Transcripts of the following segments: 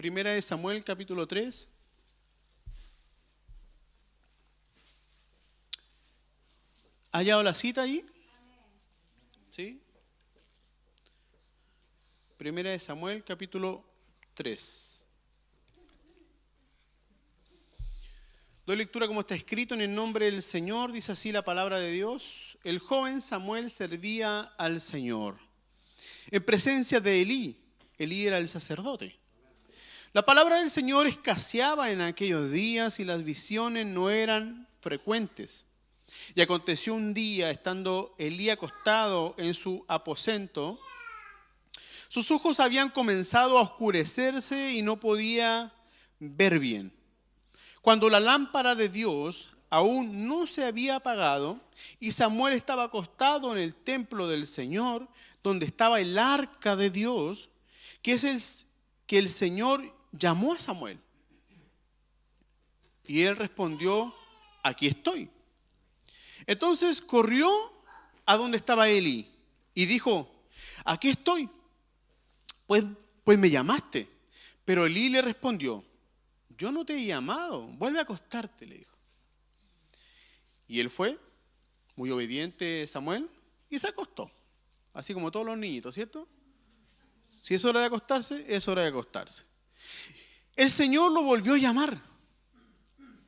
Primera de Samuel, capítulo 3. ¿Ha hallado la cita allí? ¿Sí? Primera de Samuel, capítulo 3. Doy lectura como está escrito en el nombre del Señor. Dice así la palabra de Dios. El joven Samuel servía al Señor en presencia de Elí. Elí era el sacerdote. La palabra del Señor escaseaba en aquellos días y las visiones no eran frecuentes. Y aconteció un día, estando Elí acostado en su aposento, sus ojos habían comenzado a oscurecerse y no podía ver bien. Cuando la lámpara de Dios aún no se había apagado y Samuel estaba acostado en el templo del Señor, donde estaba el arca de Dios, que el Señor llamó a Samuel. Y él respondió: aquí estoy. Entonces corrió a donde estaba Elí y dijo: aquí estoy, pues me llamaste. Pero Elí le respondió: yo no te he llamado, vuelve a acostarte, le dijo. Y él fue, muy obediente Samuel, y se acostó, así como todos los niñitos, ¿cierto? Si es hora de acostarse, es hora de acostarse. El Señor lo volvió a llamar.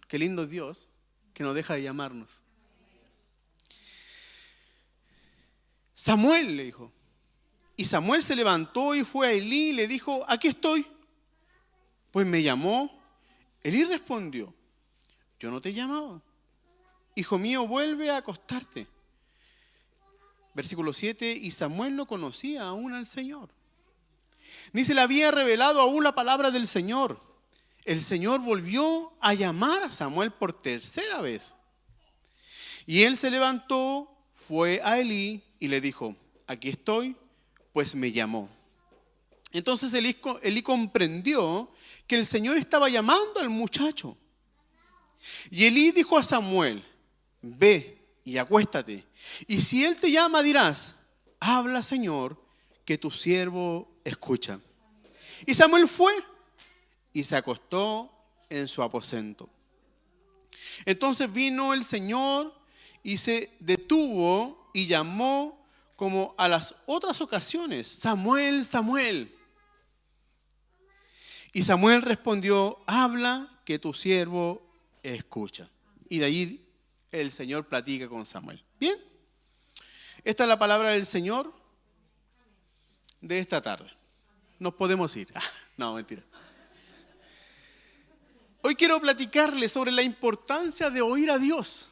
Qué lindo Dios que no deja de llamarnos. Samuel, le dijo. Y Samuel se levantó y fue a Elí y le dijo: aquí estoy, pues me llamó. Elí respondió: yo no te he llamado. Hijo mío, vuelve a acostarte. Versículo 7, y Samuel no conocía aún al Señor, ni se le había revelado aún la palabra del Señor. El Señor volvió a llamar a Samuel por tercera vez. Y él se levantó, fue a Elí y le dijo: aquí estoy, pues me llamó. Entonces Elí comprendió que el Señor estaba llamando al muchacho. Y Elí dijo a Samuel: ve y acuéstate. Y si él te llama, dirás: habla, Señor, que tu siervo escucha. Y Samuel fue y se acostó en su aposento. Entonces vino el Señor y se detuvo y llamó como a las otras ocasiones: Samuel, Samuel. Y Samuel respondió: habla, que tu siervo escucha. Y de allí el Señor platica con Samuel. Bien, esta es la palabra del Señor de esta tarde. Nos podemos ir. No, mentira. Hoy quiero platicarles sobre la importancia de oír a Dios.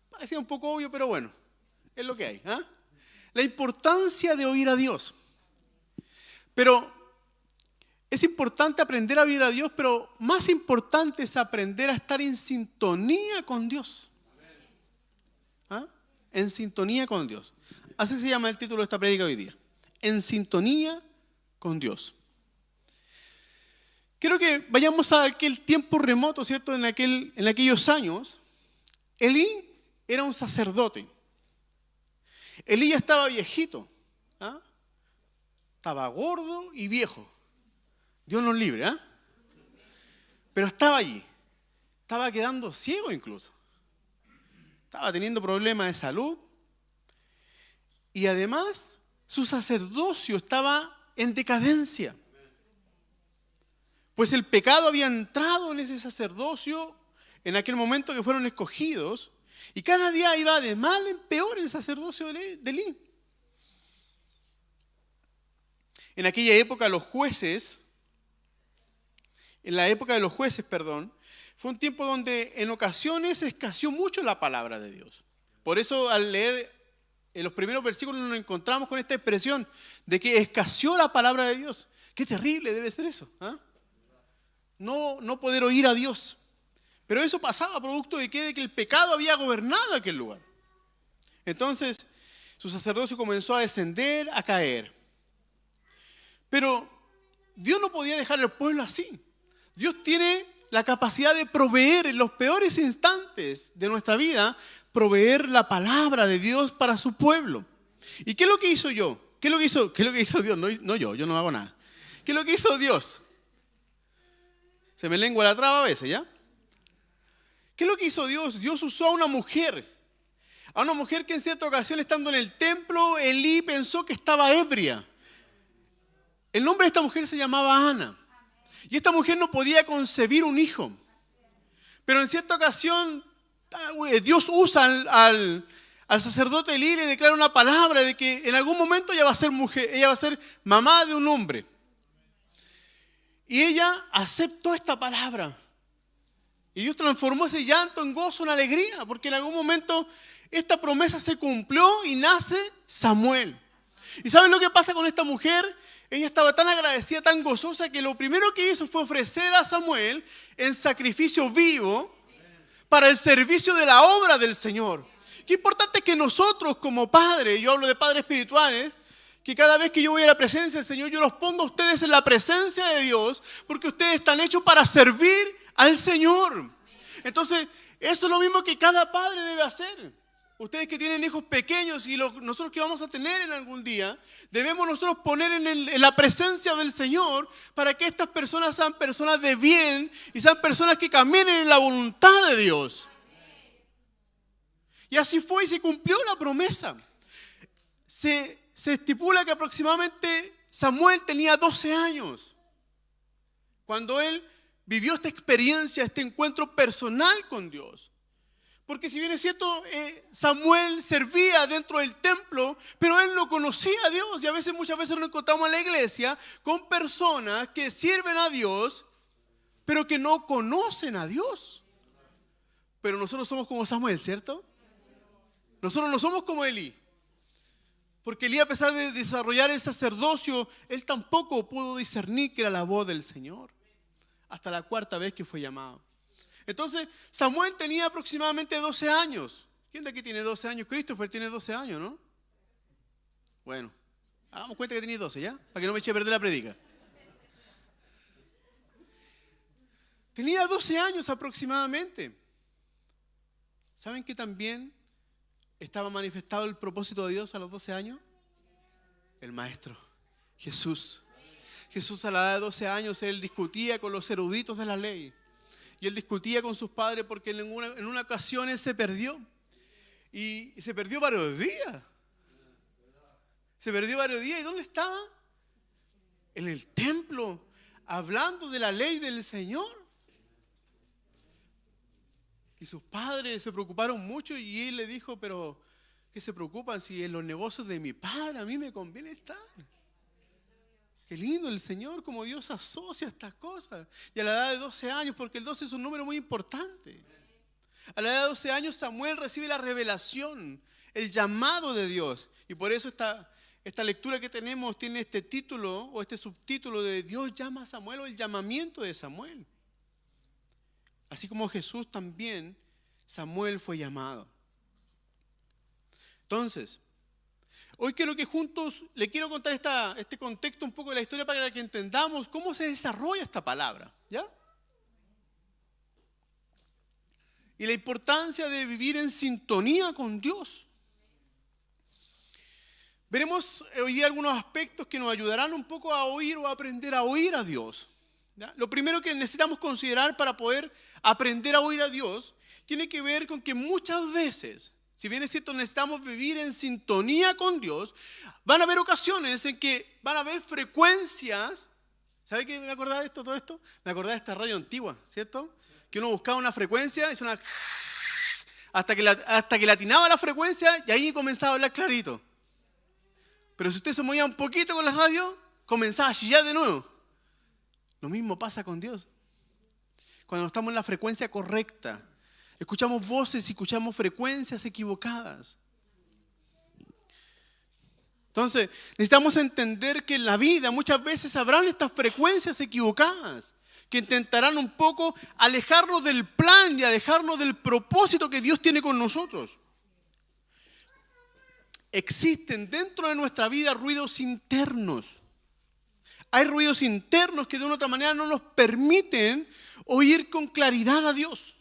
Parecía un poco obvio, pero bueno, es lo que hay. La importancia de oír a Dios. Pero es importante aprender a oír a Dios, pero más importante es aprender a estar en sintonía con Dios. En sintonía con Dios. Así se llama el título de esta prédica hoy día. En sintonía con Dios. Quiero que vayamos a aquel tiempo remoto, ¿cierto? En aquellos años, Elí era un sacerdote. Elí ya estaba viejito. Estaba gordo y viejo. Dios nos libre, Pero estaba allí. Estaba quedando ciego incluso. Estaba teniendo problemas de salud. Y además, su sacerdocio estaba en decadencia. Pues el pecado había entrado en ese sacerdocio en aquel momento que fueron escogidos. Y cada día iba de mal en peor el sacerdocio de Elí. En aquella época en la época de los jueces, fue un tiempo donde en ocasiones escaseó mucho la palabra de Dios. Por eso al leer en los primeros versículos nos encontramos con esta expresión de que escaseó la palabra de Dios. Qué terrible debe ser eso. No poder oír a Dios. Pero eso pasaba producto de que el pecado había gobernado aquel lugar. Entonces su sacerdocio comenzó a descender, a caer. Pero Dios no podía dejar al pueblo así. Dios tiene la capacidad de proveer en los peores instantes de nuestra vida, proveer la palabra de Dios para su pueblo. ¿Y qué es lo que hizo yo? ¿Qué es lo que hizo Dios? No yo no hago nada. ¿Qué es lo que hizo Dios? Se me lengua la traba a veces, ¿ya? ¿Qué es lo que hizo Dios? Dios usó a una mujer que en cierta ocasión, estando en el templo, Elí pensó que estaba ebria. El nombre de esta mujer se llamaba Ana. Y esta mujer no podía concebir un hijo. Pero en cierta ocasión, Dios usa al sacerdote Elí y le declara una palabra de que en algún momento ella va a ser mujer, ella va a ser mamá de un hombre. Y ella aceptó esta palabra. Y Dios transformó ese llanto en gozo, en alegría, porque en algún momento esta promesa se cumplió y nace Samuel. ¿Y saben lo que pasa con esta mujer? Ella estaba tan agradecida, tan gozosa, que lo primero que hizo fue ofrecer a Samuel en sacrificio vivo para el servicio de la obra del Señor. Qué importante es que nosotros como padres, yo hablo de padres espirituales, que cada vez que yo voy a la presencia del Señor, yo los pongo a ustedes en la presencia de Dios, porque ustedes están hechos para servir al Señor. Entonces, eso es lo mismo que cada padre debe hacer. Ustedes que tienen hijos pequeños y nosotros que vamos a tener en algún día, debemos nosotros poner en la presencia del Señor para que estas personas sean personas de bien y sean personas que caminen en la voluntad de Dios. Y así fue y se cumplió la promesa. Se estipula que aproximadamente Samuel tenía 12 años cuando él vivió esta experiencia, este encuentro personal con Dios. Porque si bien es cierto, Samuel servía dentro del templo, pero él no conocía a Dios. Y muchas veces nos encontramos en la iglesia con personas que sirven a Dios, pero que no conocen a Dios. Pero nosotros somos como Samuel, ¿cierto? Nosotros no somos como Elí. Porque Elí, a pesar de desarrollar el sacerdocio, él tampoco pudo discernir que era la voz del Señor. Hasta la 4ª vez que fue llamado. Entonces, Samuel tenía aproximadamente 12 años. ¿Quién de aquí tiene 12 años? Christopher tiene 12 años, ¿no? Bueno, hagamos cuenta que tenía 12, ¿ya? Para que no me eche a perder la predica. Tenía 12 años aproximadamente. ¿Saben que también estaba manifestado el propósito de Dios a los 12 años? El Maestro, Jesús. Jesús, a la edad de 12 años, él discutía con los eruditos de la ley. Y él discutía con sus padres porque en una ocasión él se perdió. Y se perdió varios días. Se perdió varios días. ¿Y dónde estaba? En el templo, hablando de la ley del Señor. Y sus padres se preocuparon mucho y él le dijo, pero ¿qué se preocupan si en los negocios de mi padre a mí me conviene estar? Qué lindo el Señor, como Dios asocia estas cosas. Y a la edad de 12 años, porque el 12 es un número muy importante. A la edad de 12 años Samuel recibe la revelación, el llamado de Dios. Y por eso esta lectura que tenemos tiene este título o este subtítulo de Dios llama a Samuel, o el llamamiento de Samuel. Así como Jesús también, Samuel fue llamado. Entonces, hoy quiero que juntos le quiero contar este contexto un poco de la historia para que entendamos cómo se desarrolla esta palabra, ¿ya? Y la importancia de vivir en sintonía con Dios. Veremos hoy día algunos aspectos que nos ayudarán un poco a oír o a aprender a oír a Dios, ¿ya? Lo primero que necesitamos considerar para poder aprender a oír a Dios tiene que ver con que muchas veces, si bien es cierto, necesitamos vivir en sintonía con Dios, van a haber ocasiones en que van a haber frecuencias. ¿Sabe qué me acordaba de todo esto? Me acordaba de esta radio antigua, ¿cierto? Que uno buscaba una frecuencia y sonaba hasta que le atinaba la frecuencia y ahí comenzaba a hablar clarito. Pero si usted se movía un poquito con la radio, comenzaba a chillar de nuevo. Lo mismo pasa con Dios. Cuando estamos en la frecuencia correcta, escuchamos voces y escuchamos frecuencias equivocadas. Entonces, necesitamos entender que en la vida muchas veces habrán estas frecuencias equivocadas que intentarán un poco alejarnos del plan y alejarnos del propósito que Dios tiene con nosotros. Existen dentro de nuestra vida ruidos internos. Hay ruidos internos que de una u otra manera no nos permiten oír con claridad a Dios.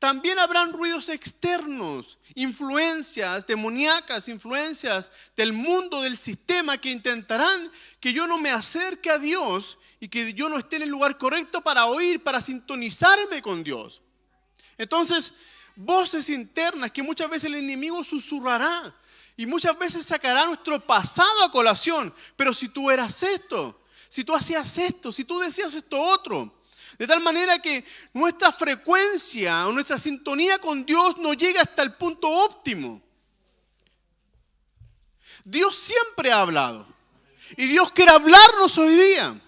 también habrán ruidos externos, influencias demoníacas, influencias del mundo, del sistema, que intentarán que yo no me acerque a Dios y que yo no esté en el lugar correcto para oír, para sintonizarme con Dios. Entonces, voces internas que muchas veces el enemigo susurrará y muchas veces sacará nuestro pasado a colación. Pero si tú eras esto, si tú hacías esto, si tú decías esto otro, de tal manera que nuestra frecuencia o nuestra sintonía con Dios no llega hasta el punto óptimo. Dios siempre ha hablado y Dios quiere hablarnos hoy día.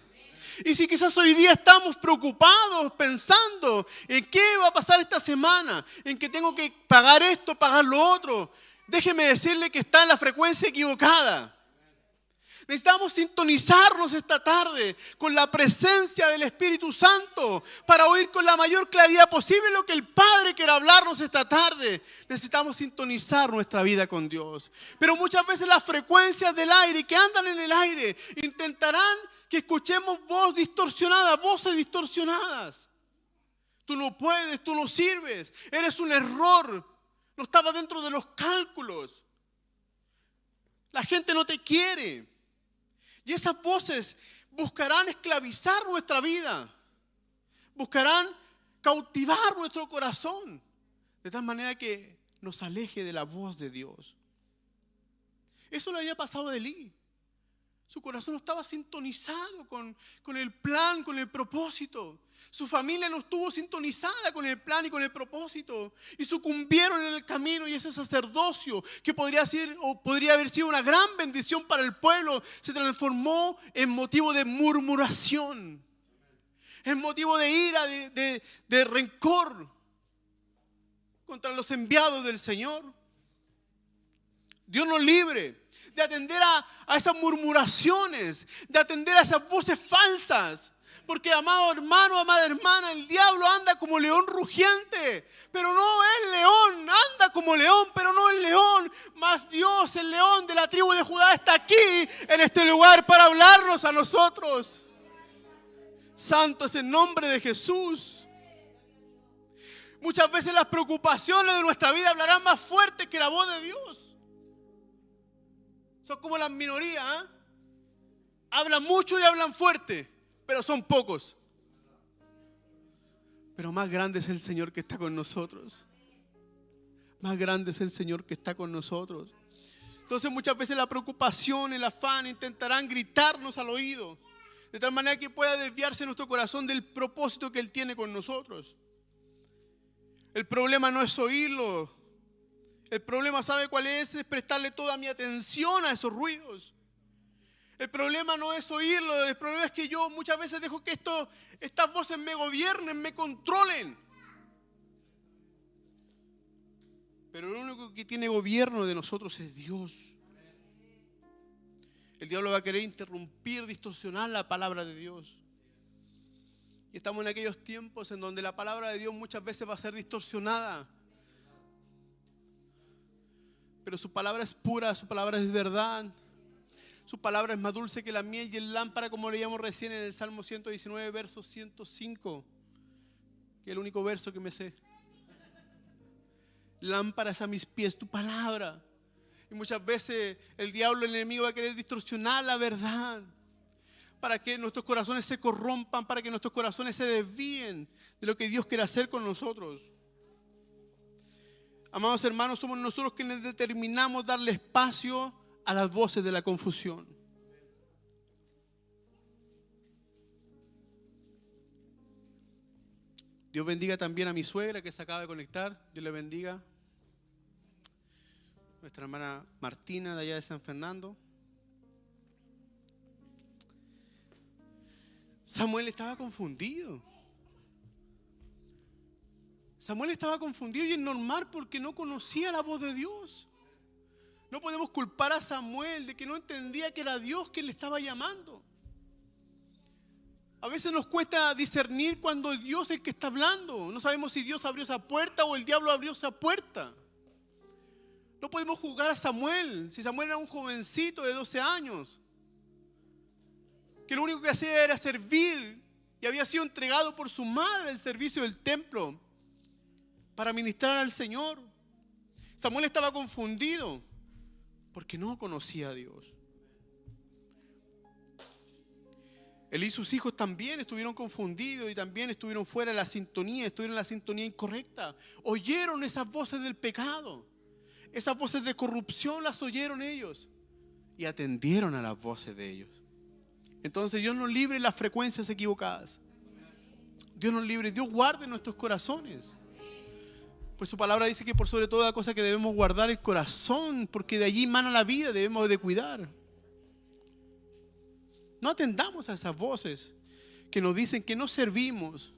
Y si quizás hoy día estamos preocupados pensando en qué va a pasar esta semana, en que tengo que pagar esto, pagar lo otro, déjeme decirle que está en la frecuencia equivocada. Necesitamos sintonizarnos esta tarde con la presencia del Espíritu Santo para oír con la mayor claridad posible lo que el Padre quiere hablarnos esta tarde. Necesitamos sintonizar nuestra vida con Dios. Pero muchas veces las frecuencias del aire que andan en el aire intentarán que escuchemos voces distorsionadas. Tú no puedes, tú no sirves, eres un error, no estaba dentro de los cálculos. La gente no te quiere. Y esas voces buscarán esclavizar nuestra vida, buscarán cautivar nuestro corazón, de tal manera que nos aleje de la voz de Dios. Eso le había pasado a Elí. Su corazón no estaba sintonizado con el plan, con el propósito. Su familia no estuvo sintonizada con el plan y con el propósito. Y sucumbieron en el camino, y ese sacerdocio que podría haber sido una gran bendición para el pueblo se transformó en motivo de murmuración, en motivo de ira, de rencor contra los enviados del Señor. Dios nos libre de atender a esas murmuraciones, de atender a esas voces falsas. Porque, amado hermano, amada hermana, el diablo anda como león rugiente, pero no es león. Anda como león, pero no es león. Mas Dios, el león de la tribu de Judá, está aquí en este lugar para hablarnos a nosotros. Santo es el nombre de Jesús. Muchas veces las preocupaciones de nuestra vida hablarán más fuerte que la voz de Dios. Son como las minorías, ¿eh? Hablan mucho y hablan fuerte, pero son pocos. Pero más grande es el Señor que está con nosotros. Más grande es el Señor que está con nosotros. Entonces muchas veces la preocupación, el afán intentarán gritarnos al oído, de tal manera que pueda desviarse nuestro corazón del propósito que Él tiene con nosotros. El problema no es oírlo. El problema, ¿sabe cuál es? Es prestarle toda mi atención a esos ruidos. El problema no es oírlo. El problema es que yo muchas veces dejo que estas voces me gobiernen, me controlen. Pero lo único que tiene gobierno de nosotros es Dios. El diablo va a querer interrumpir, distorsionar la palabra de Dios. Y estamos en aquellos tiempos en donde la palabra de Dios muchas veces va a ser distorsionada. Pero su palabra es pura, su palabra es verdad. Su palabra es más dulce que la miel y el lámpara, como leíamos recién en el Salmo 119, verso 105. Que es el único verso que me sé. Lámpara es a mis pies tu palabra. Y muchas veces el diablo, el enemigo, va a querer distorsionar la verdad, para que nuestros corazones se corrompan, para que nuestros corazones se desvíen de lo que Dios quiere hacer con nosotros. Amados hermanos, somos nosotros quienes determinamos darle espacio a las voces de la confusión. Dios bendiga también a mi suegra que se acaba de conectar. Dios le bendiga. Nuestra hermana Martina de allá de San Fernando. Samuel estaba confundido. Samuel estaba confundido, y es normal porque no conocía la voz de Dios. No podemos culpar a Samuel de que no entendía que era Dios quien le estaba llamando. A veces nos cuesta discernir cuando Dios es el que está hablando. No sabemos si Dios abrió esa puerta o el diablo abrió esa puerta. No podemos juzgar a Samuel. Si Samuel era un jovencito de 12 años, que lo único que hacía era servir y había sido entregado por su madre al servicio del templo. para ministrar al Señor. Samuel estaba confundido porque no conocía a Dios. Elí y sus hijos también estuvieron confundidos y también estuvieron fuera de la sintonía, estuvieron en la sintonía incorrecta. Oyeron esas voces del pecado, esas voces de corrupción las oyeron ellos y atendieron a las voces de ellos. Entonces Dios nos libre de las frecuencias equivocadas. Dios nos libre, Dios guarde nuestros corazones. Pues su palabra dice que por sobre toda cosa que debemos guardar el corazón, porque de allí emana la vida, debemos de cuidar. No atendamos a esas voces que nos dicen que no servimos.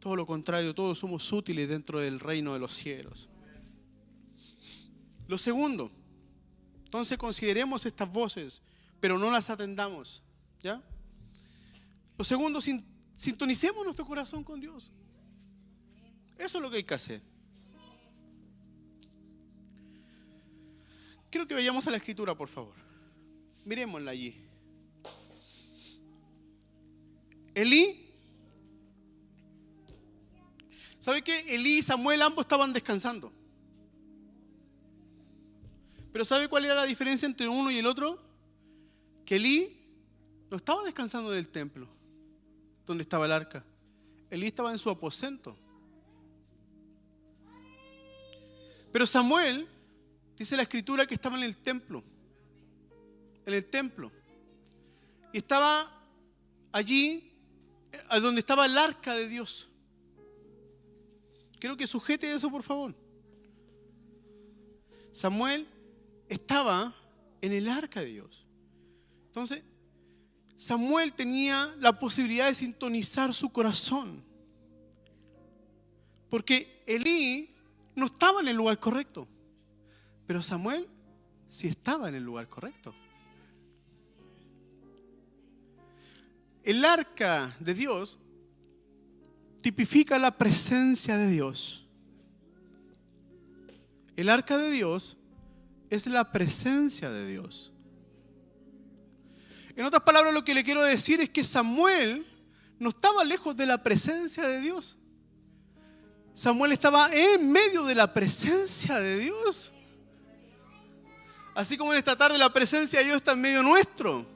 Todo lo contrario, todos somos útiles dentro del reino de los cielos. Lo segundo, entonces consideremos estas voces, pero no las atendamos, ¿ya? Lo segundo, sintonicemos nuestro corazón con Dios. Eso es lo que hay que hacer. Quiero que vayamos a la Escritura, por favor. Miremosla allí. Elí. ¿Sabe qué? Elí y Samuel ambos estaban descansando. Pero ¿sabe cuál era la diferencia entre uno y el otro? Que Elí no estaba descansando del templo donde estaba el arca. Elí estaba en su aposento. Pero Samuel, dice la Escritura, que estaba en el templo. En el templo. Y estaba allí donde estaba el arca de Dios. Quiero que sujete eso, por favor. Samuel estaba en el arca de Dios. Entonces, Samuel tenía la posibilidad de sintonizar su corazón. Porque Elí no estaba en el lugar correcto. Pero Samuel sí estaba en el lugar correcto. El arca de Dios tipifica la presencia de Dios. El arca de Dios es la presencia de Dios. En otras palabras, lo que le quiero decir es que Samuel no estaba lejos de la presencia de Dios. Samuel estaba en medio de la presencia de Dios. Así como en esta tarde la presencia de Dios está en medio nuestro.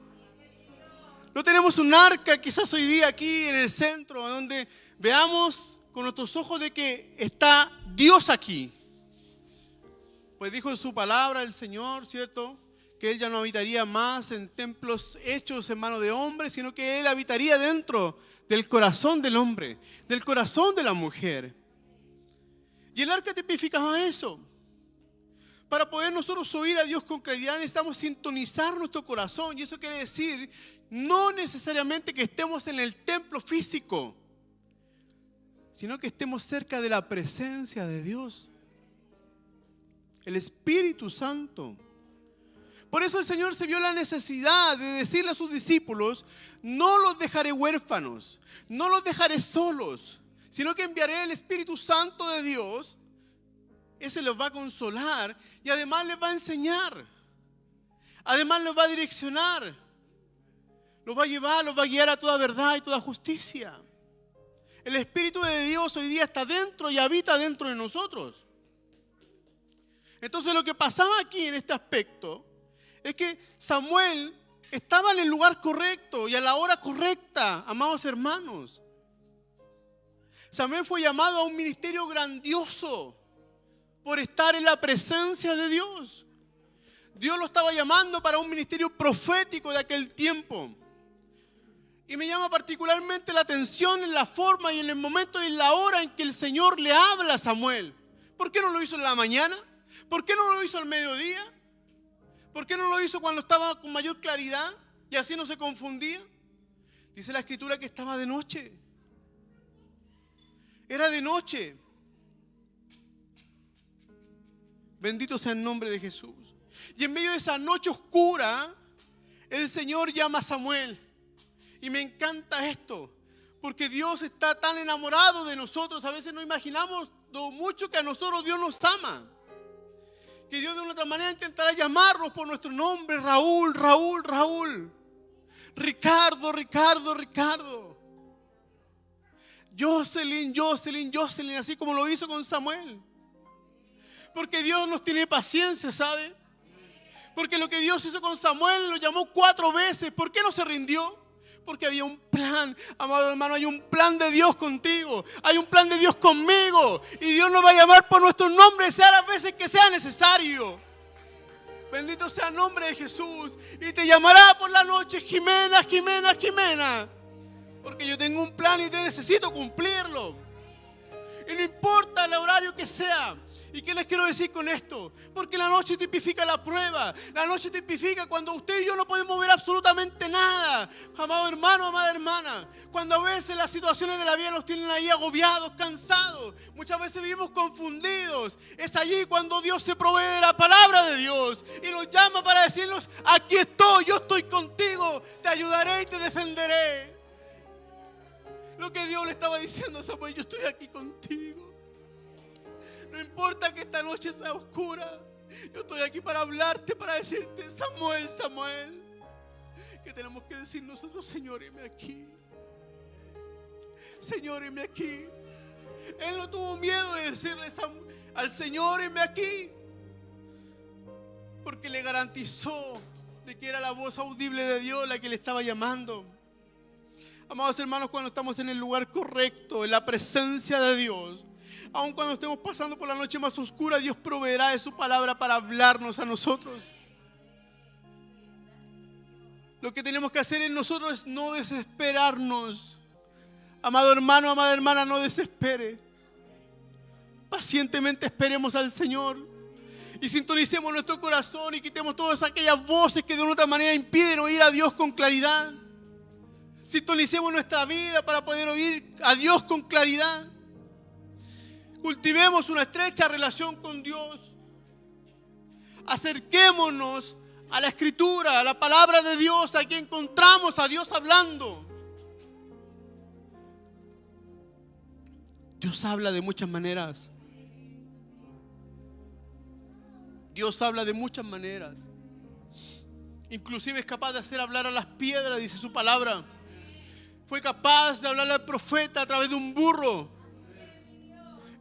No tenemos un arca quizás hoy día aquí en el centro donde veamos con nuestros ojos de que está Dios aquí. Pues dijo en su palabra el Señor, ¿cierto?, que Él ya no habitaría más en templos hechos en mano de hombres, sino que Él habitaría dentro del corazón del hombre, del corazón de la mujer. Y el arca tipificaba eso. Para poder nosotros oír a Dios con claridad necesitamos sintonizar nuestro corazón. Y eso quiere decir no necesariamente que estemos en el templo físico, sino que estemos cerca de la presencia de Dios, el Espíritu Santo. Por eso el Señor se vio la necesidad de decirle a sus discípulos: no los dejaré huérfanos, no los dejaré solos, sino que enviaré el Espíritu Santo de Dios. Ese los va a consolar y además les va a enseñar, además los va a direccionar, los va a llevar, los va a guiar a toda verdad y toda justicia. El Espíritu de Dios hoy día está dentro y habita dentro de nosotros. Entonces lo que pasaba aquí en este aspecto es que Samuel estaba en el lugar correcto y a la hora correcta, amados hermanos. Samuel fue llamado a un ministerio grandioso por estar en la presencia de Dios. Dios lo estaba llamando para un ministerio profético de aquel tiempo. Y me llama particularmente la atención en la forma y en el momento y en la hora en que el Señor le habla a Samuel. ¿Por qué no lo hizo en la mañana? ¿Por qué no lo hizo al mediodía? ¿Por qué no lo hizo cuando estaba con mayor claridad y así no se confundía? Dice la Escritura que estaba de noche. Era de noche. Bendito sea el nombre de Jesús. Y en medio de esa noche oscura, el Señor llama a Samuel. Y me encanta esto, porque Dios está tan enamorado de nosotros. A veces no imaginamos lo mucho que a nosotros Dios nos ama. Que Dios de una otra manera intentará llamarnos por nuestro nombre: Raúl, Raúl, Raúl, Ricardo, Ricardo, Ricardo. Jocelyn, Jocelyn, Jocelyn, así como lo hizo con Samuel. Porque Dios nos tiene paciencia, ¿sabe? Porque lo que Dios hizo con Samuel lo llamó 4 veces. ¿Por qué no se rindió? Porque había un plan, amado hermano, hay un plan de Dios contigo. Hay un plan de Dios conmigo. Y Dios nos va a llamar por nuestros nombres, sea las veces que sea necesario. Bendito sea el nombre de Jesús. Y te llamará por la noche, Jimena, Jimena, Jimena. Porque yo tengo un plan y te necesito cumplirlo. Y no importa el horario que sea. ¿Y qué les quiero decir con esto? Porque la noche tipifica la prueba. La noche tipifica cuando usted y yo no podemos ver absolutamente nada. Amado hermano, amada hermana. Cuando a veces las situaciones de la vida nos tienen ahí agobiados, cansados. Muchas veces vivimos confundidos. Es allí cuando Dios se provee de la palabra de Dios. Y nos llama para decirnos, aquí estoy, yo estoy contigo. Te ayudaré y te defenderé. Lo que Dios le estaba diciendo a Samuel, yo estoy aquí contigo. No importa que esta noche sea oscura, yo estoy aquí para hablarte, para decirte, Samuel, Samuel. Que tenemos que decir nosotros, Señor, heme aquí. Señor, heme aquí. Él no tuvo miedo de decirle al Señor, heme aquí. Porque le garantizó de que era la voz audible de Dios la que le estaba llamando. Amados hermanos, cuando estamos en el lugar correcto, en la presencia de Dios, aun cuando estemos pasando por la noche más oscura, Dios proveerá de su palabra para hablarnos a nosotros. Lo que tenemos que hacer en nosotros es no desesperarnos. Amado hermano, amada hermana, no desespere. Pacientemente esperemos al Señor y sintonicemos nuestro corazón y quitemos todas aquellas voces que de una otra manera impiden oír a Dios con claridad. Sintonicemos nuestra vida para poder oír a Dios con claridad. Cultivemos una estrecha relación con Dios. Acerquémonos a la Escritura, a la palabra de Dios. Aquí encontramos a Dios hablando. Dios habla de muchas maneras. Dios habla de muchas maneras. Inclusive es capaz de hacer hablar a las piedras, dice su palabra. Fue capaz de hablarle al profeta a través de un burro.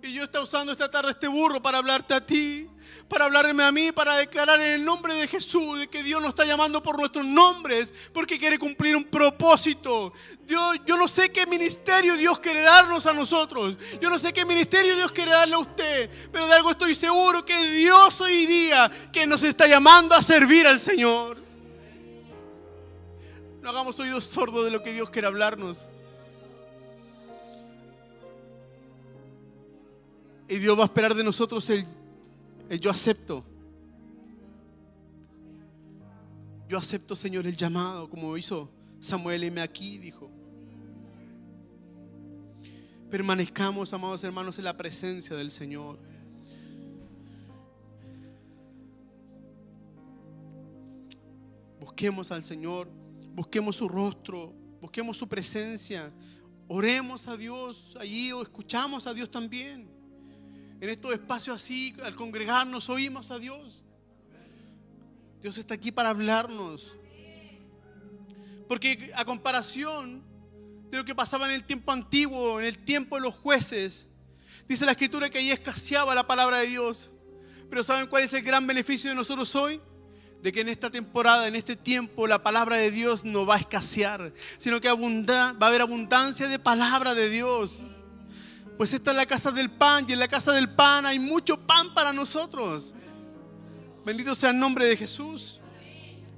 Y Dios está usando esta tarde este burro para hablarte a ti, para hablarme a mí, para declarar en el nombre de Jesús de que Dios nos está llamando por nuestros nombres porque quiere cumplir un propósito. Yo no sé qué ministerio Dios quiere darnos a nosotros. Yo no sé qué ministerio Dios quiere darle a usted. Pero de algo estoy seguro, que Dios hoy día que nos está llamando a servir al Señor. No hagamos oídos sordos de lo que Dios quiere hablarnos. Y Dios va a esperar de nosotros el yo acepto. Yo acepto, Señor, el llamado, como hizo Samuel, heme aquí, dijo. Permanezcamos, amados hermanos, en la presencia del Señor. Busquemos al Señor, busquemos su rostro, busquemos su presencia. Oremos a Dios allí o escuchamos a Dios también. En estos espacios así, al congregarnos, oímos a Dios. Dios está aquí para hablarnos. Porque a comparación de lo que pasaba en el tiempo antiguo, en el tiempo de los jueces, dice la Escritura que ahí escaseaba la palabra de Dios. Pero ¿saben cuál es el gran beneficio de nosotros hoy? De que en esta temporada, en este tiempo, la palabra de Dios no va a escasear, sino que va a haber abundancia de palabra de Dios. Pues esta es la casa del pan, y en la casa del pan hay mucho pan para nosotros. Bendito sea el nombre de Jesús.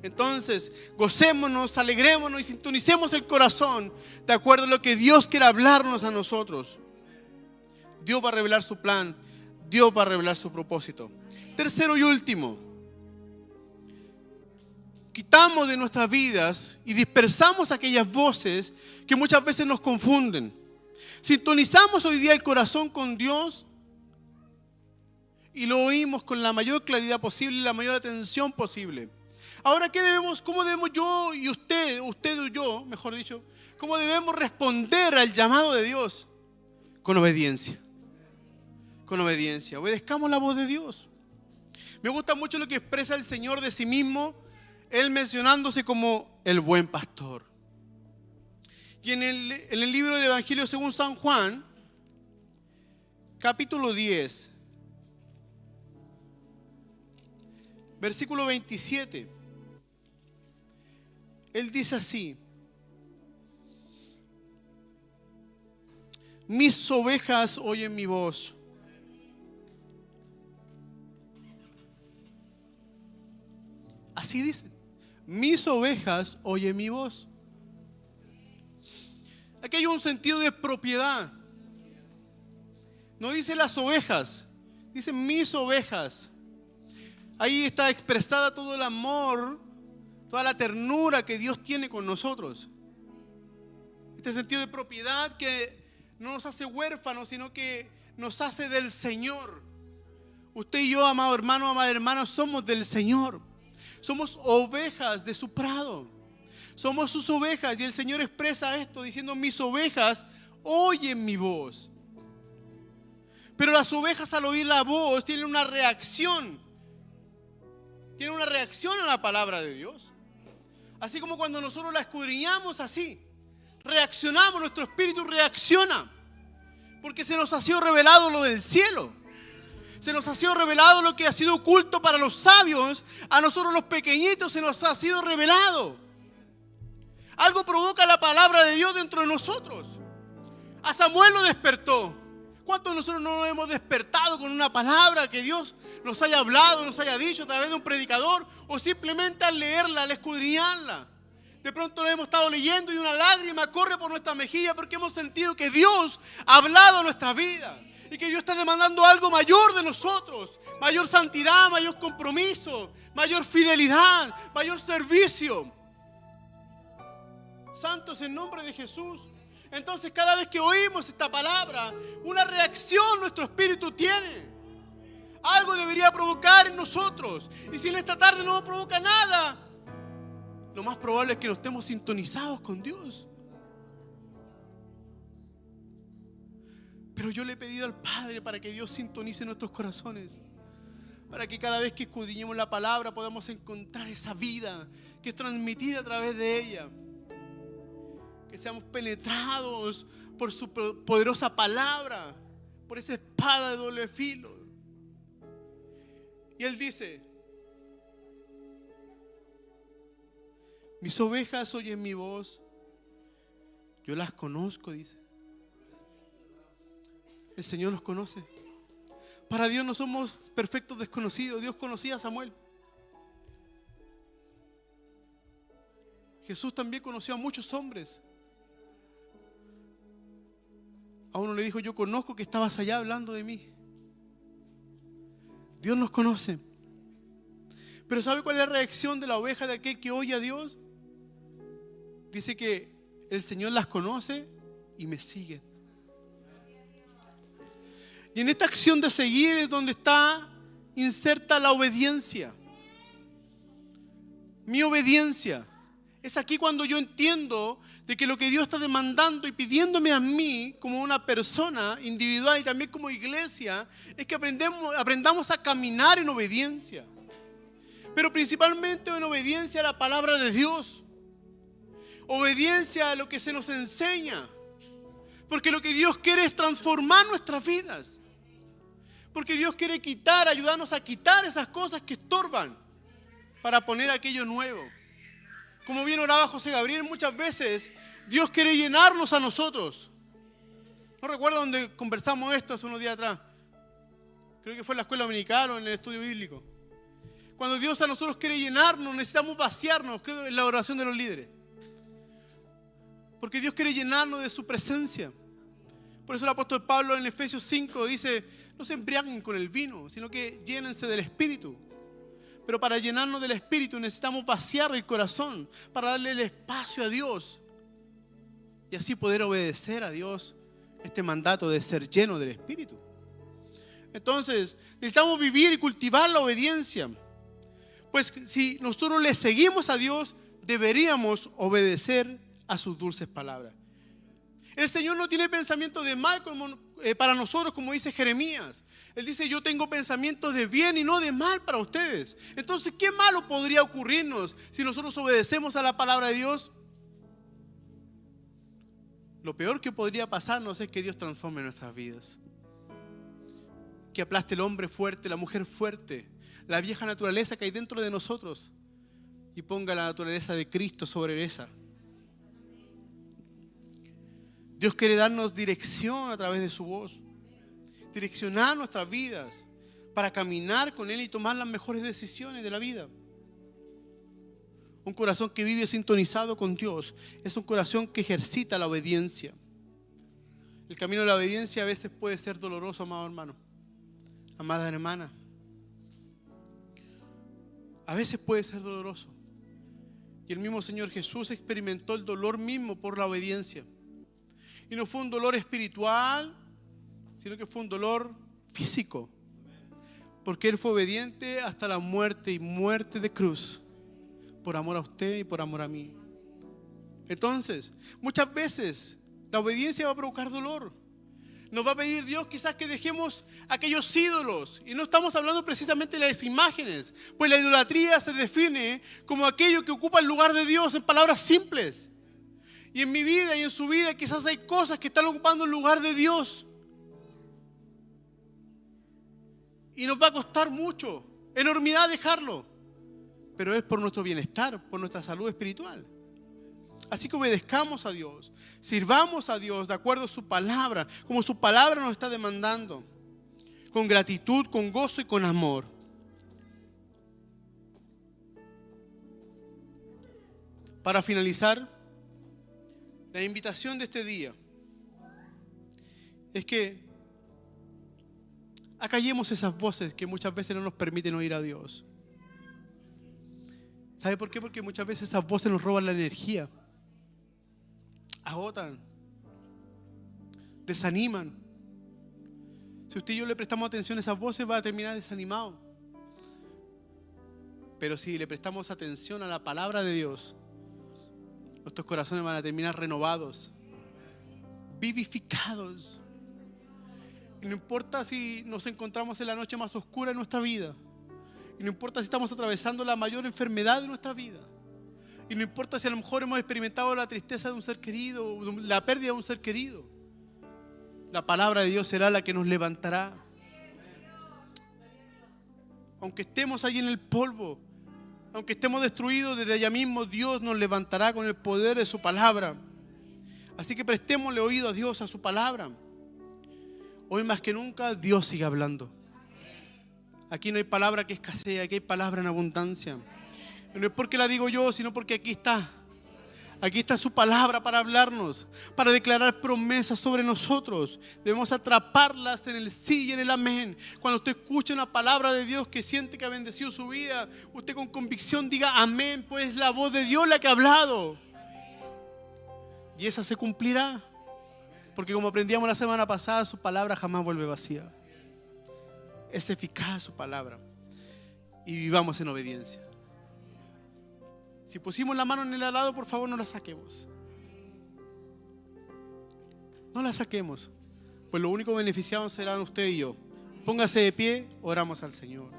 Entonces, gocémonos, alegrémonos y sintonicemos el corazón de acuerdo a lo que Dios quiere hablarnos a nosotros. Dios va a revelar su plan, Dios va a revelar su propósito. Tercero y último, quitamos de nuestras vidas y dispersamos aquellas voces que muchas veces nos confunden. Sintonizamos hoy día el corazón con Dios y lo oímos con la mayor claridad posible y la mayor atención posible. Ahora, ¿cómo debemos yo y usted y yo, mejor dicho, cómo debemos responder al llamado de Dios? Con obediencia. Con obediencia. Obedezcamos la voz de Dios. Me gusta mucho lo que expresa el Señor de sí mismo, Él mencionándose como el buen pastor. Y en el libro del Evangelio según San Juan, capítulo 10, versículo 27, Él dice así: mis ovejas oyen mi voz. Así dice: mis ovejas oyen mi voz. Aquí hay un sentido de propiedad. No dice las ovejas, dice mis ovejas. Ahí está expresada todo el amor, toda la ternura que Dios tiene con nosotros. Este sentido de propiedad que no nos hace huérfanos, sino que nos hace del Señor. Usted y yo, amado hermano, amada hermana, somos del Señor. Somos ovejas de su prado. Somos sus ovejas, y el Señor expresa esto diciendo: mis ovejas oyen mi voz. Pero las ovejas, al oír la voz, tienen una reacción. Tienen una reacción a la palabra de Dios. Así como cuando nosotros la escudriñamos, así reaccionamos, nuestro espíritu reacciona, porque se nos ha sido revelado lo del cielo. Se nos ha sido revelado lo que ha sido oculto para los sabios. A nosotros los pequeñitos se nos ha sido revelado. Algo provoca la palabra de Dios dentro de nosotros. A Samuel lo despertó. ¿Cuántos de nosotros no nos hemos despertado con una palabra que Dios nos haya hablado, nos haya dicho a través de un predicador, o simplemente al leerla, al escudriñarla? De pronto lo hemos estado leyendo y una lágrima corre por nuestra mejilla porque hemos sentido que Dios ha hablado a nuestra vida y que Dios está demandando algo mayor de nosotros: mayor santidad, mayor compromiso, mayor fidelidad, mayor servicio. Santos en nombre de Jesús. Entonces, cada vez que oímos esta palabra, una reacción nuestro espíritu tiene. Algo debería provocar en nosotros. Y si en esta tarde no provoca nada, lo más probable es que no estemos sintonizados con Dios. Pero yo le he pedido al Padre para que Dios sintonice nuestros corazones, para que cada vez que escudriñemos la palabra podamos encontrar esa vida que es transmitida a través de ella. Que seamos penetrados por su poderosa palabra, por esa espada de doble filo. Y Él dice: mis ovejas oyen mi voz, yo las conozco, dice. El Señor los conoce. Para Dios no somos perfectos desconocidos. Dios conocía a Samuel. Jesús también conoció a muchos hombres. A uno le dijo: yo conozco que estabas allá hablando de mí. Dios nos conoce. Pero ¿sabe cuál es la reacción de la oveja de aquel que oye a Dios? Dice que el Señor las conoce y me siguen. Y en esta acción de seguir es donde está inserta la obediencia. Mi obediencia. Es aquí cuando yo entiendo de que lo que Dios está demandando y pidiéndome a mí como una persona individual y también como iglesia es que aprendamos a caminar en obediencia. Pero principalmente en obediencia a la palabra de Dios. Obediencia a lo que se nos enseña. Porque lo que Dios quiere es transformar nuestras vidas. Porque Dios quiere ayudarnos a quitar esas cosas que estorban para poner aquello nuevo. Como bien oraba José Gabriel, muchas veces Dios quiere llenarnos a nosotros. No recuerdo dónde conversamos esto hace unos días atrás. Creo que fue en la escuela dominical o en el estudio bíblico. Cuando Dios a nosotros quiere llenarnos, necesitamos vaciarnos, creo en la oración de los líderes. Porque Dios quiere llenarnos de su presencia. Por eso el apóstol Pablo en Efesios 5 dice: no se embriaguen con el vino, sino que llénense del Espíritu. Pero para llenarnos del Espíritu necesitamos vaciar el corazón para darle el espacio a Dios y así poder obedecer a Dios este mandato de ser lleno del Espíritu. Entonces necesitamos vivir y cultivar la obediencia, pues si nosotros le seguimos a Dios deberíamos obedecer a sus dulces palabras. El Señor no tiene pensamiento de mal para nosotros, como dice Jeremías. Él dice: yo tengo pensamientos de bien y no de mal para ustedes. Entonces, ¿qué malo podría ocurrirnos si nosotros obedecemos a la palabra de Dios? lo peor que podría pasarnos es que Dios transforme nuestras vidas. Que aplaste el hombre fuerte, la mujer fuerte, la vieja naturaleza que hay dentro de nosotros y ponga la naturaleza de Cristo sobre esa. Dios quiere darnos dirección a través de su voz, direccionar nuestras vidas para caminar con Él y tomar las mejores decisiones de la vida. Un corazón que vive sintonizado con Dios es un corazón que ejercita la obediencia. El camino de la obediencia a veces puede ser doloroso, amado hermano, amada hermana. A veces puede ser doloroso. Y el mismo Señor Jesús experimentó el dolor mismo por la obediencia. Y no fue un dolor espiritual, sino que fue un dolor físico. Porque Él fue obediente hasta la muerte y muerte de cruz. Por amor a usted y por amor a mí. Entonces, muchas veces la obediencia va a provocar dolor. Nos va a pedir Dios quizás que dejemos aquellos ídolos. Y no estamos hablando precisamente de las imágenes. Pues la idolatría se define como aquello que ocupa el lugar de Dios, en palabras simples. Y en mi vida y en su vida quizás hay cosas que están ocupando el lugar de Dios. Y nos va a costar mucho, enormidad dejarlo. Pero es por nuestro bienestar, por nuestra salud espiritual. Así que obedezcamos a Dios, sirvamos a Dios de acuerdo a su palabra, como su palabra nos está demandando, con gratitud, con gozo y con amor. Para finalizar, la invitación de este día es que acallemos esas voces que muchas veces no nos permiten oír a Dios. ¿Sabe por qué? Porque muchas veces esas voces nos roban la energía, agotan, desaniman. Si usted y yo le prestamos atención a esas voces, va a terminar desanimado. Pero si le prestamos atención a la palabra de Dios, nuestros corazones van a terminar renovados, vivificados. Y no importa si nos encontramos en la noche más oscura de nuestra vida. Y no importa si estamos atravesando la mayor enfermedad de nuestra vida. Y no importa si a lo mejor hemos experimentado la tristeza de un ser querido, la pérdida de un ser querido. La palabra de Dios será la que nos levantará. Aunque estemos allí en el polvo, aunque estemos destruidos, desde allá mismo Dios nos levantará con el poder de su palabra. Así que prestémosle oído a Dios, a su palabra. Hoy más que nunca Dios sigue hablando. Aquí no hay palabra que escasee, aquí hay palabra en abundancia. Y no es porque la digo yo, sino porque aquí está. Aquí está su palabra para hablarnos, para declarar promesas sobre nosotros. Debemos atraparlas en el sí y en el amén. Cuando usted escuche una palabra de Dios que siente que ha bendecido su vida, usted con convicción diga amén, pues es la voz de Dios la que ha hablado. Y esa se cumplirá. Porque como aprendíamos la semana pasada, su palabra jamás vuelve vacía. Es eficaz su palabra. Y vivamos en obediencia. Si pusimos la mano en el arado, por favor no la saquemos. No la saquemos. Pues lo único beneficiado serán usted y yo. Póngase de pie, oramos al Señor.